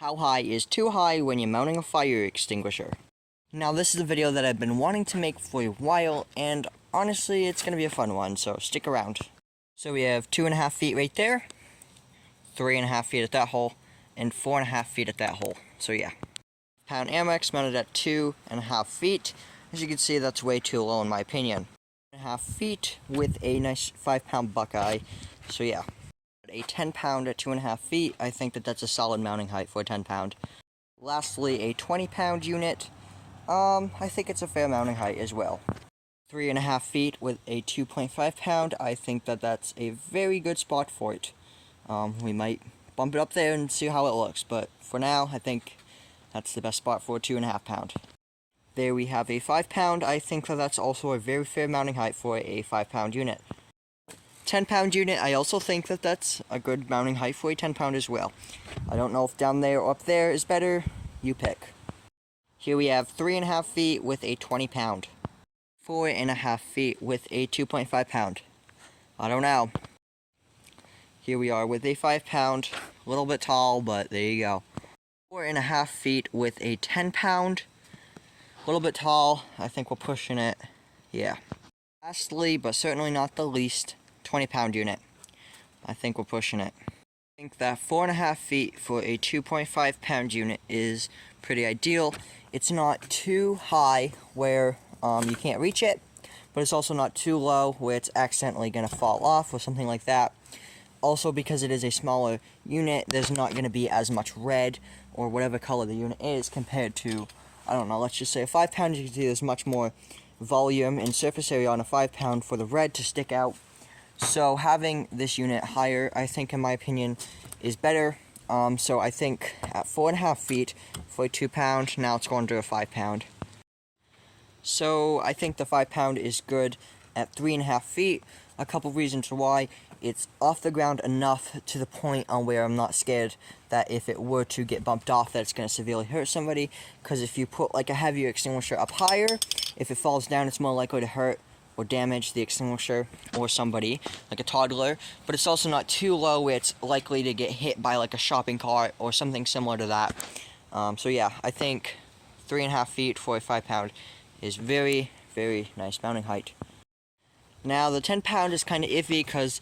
How high is too high when you're mounting a fire extinguisher? Now this is a video that I've been wanting to make for a while, and honestly it's going to be a fun one, so stick around. So we have 2.5 feet right there, 3.5 feet at that hole, and 4.5 feet at that hole. So yeah. Pound Amex mounted at 2.5 feet. As you can see, that's way too low in my opinion. 2.5 feet with a nice 5-pound Buckeye. So yeah. A 10-pound at 2.5 feet, I think that's a solid mounting height for a 10-pound. Lastly, a 20-pound unit, I think it's a fair mounting height as well. 3.5 feet with a 2.5 pound, I think that's a very good spot for it. We might bump it up there and see how it looks, but for now, I think that's the best spot for a 2.5 pound. There we have a 5-pound, I think that's also a very fair mounting height for a 5-pound unit. 10-pound unit, I also think that's a good mounting height for a 10-pound as well. I don't know if down there or up there is better, you pick. Here we have 3.5 feet with a 20-pound. 4.5 feet with a 2.5 pound. I don't know. Here we are with a 5-pound, a little bit tall, but there you go. 4.5 feet with a 10-pound, a little bit tall, I think we're pushing it, yeah. Lastly, but certainly not the least, 20-pound unit. I think we're pushing it. I think that 4.5 feet for a 2.5 pound unit is pretty ideal. It's not too high where you can't reach it, but it's also not too low where it's accidentally going to fall off or something like that. Also, because it is a smaller unit, there's not going to be as much red or whatever color the unit is compared to, I don't know, let's just say a 5-pound. You can see there's much more volume and surface area on a 5-pound for the red to stick out. So having this unit higher, I think in my opinion, is better. So I think at 4.5 feet for a 2-pound, now it's going to a 5-pound. So I think the 5-pound is good at 3.5 feet. A couple reasons why. It's off the ground enough to the point on where I'm not scared that if it were to get bumped off that it's going to severely hurt somebody. Because if you put like a heavier extinguisher up higher, if it falls down it's more likely to hurt or damage the extinguisher or somebody, like a toddler. But it's also not too low where it's likely to get hit by like a shopping cart or something similar to that. So yeah, I think 3.5 feet for a 5-pound is very, very nice mounting height. Now the 10-pound is kind of iffy because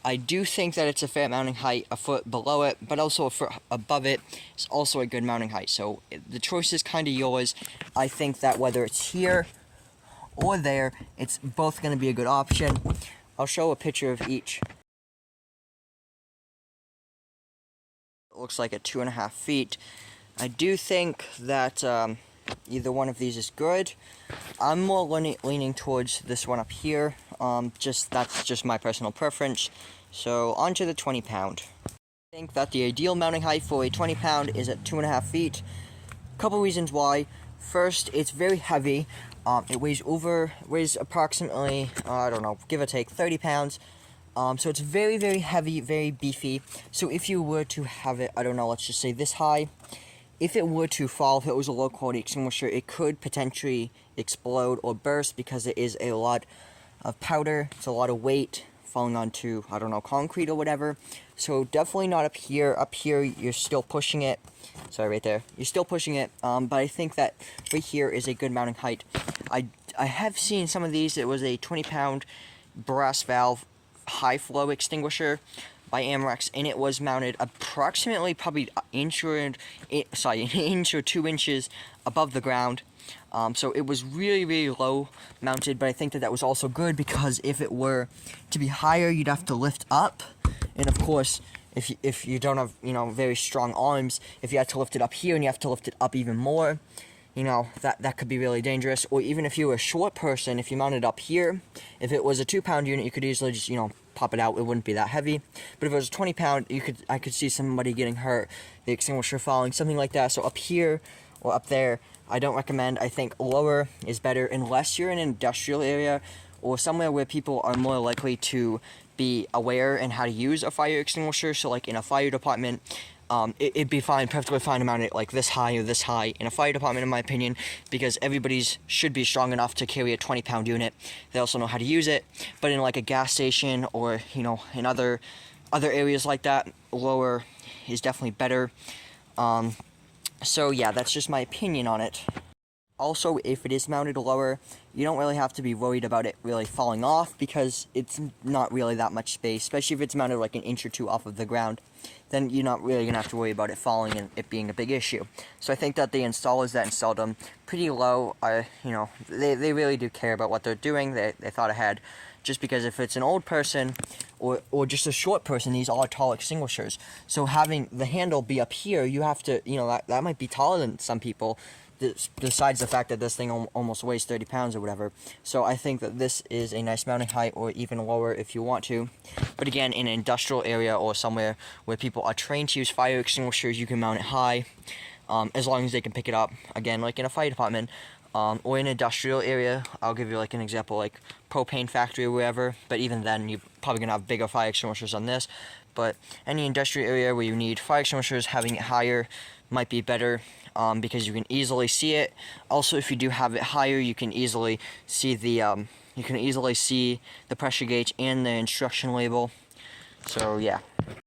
I do think that it's a fair mounting height, a foot below it, but also a foot above it is also a good mounting height. So the choice is kind of yours. I think that whether it's here or there, it's both going to be a good option. I'll show a picture of each. It looks like at 2.5 feet. I do think that either one of these is good. I'm more leaning towards this one up here. That's just my personal preference. So on to the 20-pound. I think that the ideal mounting height for a 20-pound is at 2.5 feet. Couple reasons why. First, it's very heavy. It weighs approximately, I don't know, give or take 30 pounds. So it's very, very heavy, very beefy. So if you were to have it, I don't know, let's just say this high, if it were to fall, if it was a low quality extinguisher, it could potentially explode or burst because it is a lot of powder. It's a lot of weight falling onto, I don't know, concrete or whatever. So definitely not up here. Up here, you're still pushing it. Sorry, right there. You're still pushing it, but I think that right here is a good mounting height. I have seen some of these. It was a 20-pound brass valve high flow extinguisher by Amrex, and it was mounted approximately probably an inch or 2 inches above the ground. So it was really, really low mounted, but I think that was also good because if it were to be higher, you'd have to lift up, and of course, if you don't have, very strong arms, if you had to lift it up here and you have to lift it up even more, that could be really dangerous. Or even if you were a short person, if you mounted up here, if it was a 2-pound unit, you could easily just, pop it out. It wouldn't be that heavy. But if it was a 20-pound, I could see somebody getting hurt, the extinguisher falling, something like that. So up here or up there, I don't recommend. I think lower is better unless you're in an industrial area or somewhere where people are more likely to be aware and how to use a fire extinguisher. So like in a fire department, it'd be perfectly fine to mount it like this high or this high in a fire department, in my opinion, because everybody's should be strong enough to carry a 20-pound unit. They also know how to use it. But in like a gas station or, in other areas like that, lower is definitely better. So yeah, that's just my opinion on it. Also, if it is mounted lower, you don't really have to be worried about it really falling off because it's not really that much space, especially if it's mounted like an inch or two off of the ground. Then you're not really going to have to worry about it falling and it being a big issue. So I think that the installers that installed them pretty low are, they really do care about what they're doing. They thought ahead. Just because if it's an old person or just a short person, these are tall extinguishers. So having the handle be up here, you have to, that might be taller than some people. Besides the fact that this thing almost weighs 30 pounds or whatever. So I think that this is a nice mounting height, or even lower if you want to. But again, in an industrial area or somewhere where people are trained to use fire extinguishers, you can mount it high, as long as they can pick it up. Again, like in a fire department, or in an industrial area. I'll give you like an example, like propane factory or wherever. But even then, you're probably gonna have bigger fire extinguishers on this. But any industrial area where you need fire extinguishers, having it higher might be better, because you can easily see it. Also, if you do have it higher, you can easily see the pressure gauge and the instruction label. So yeah.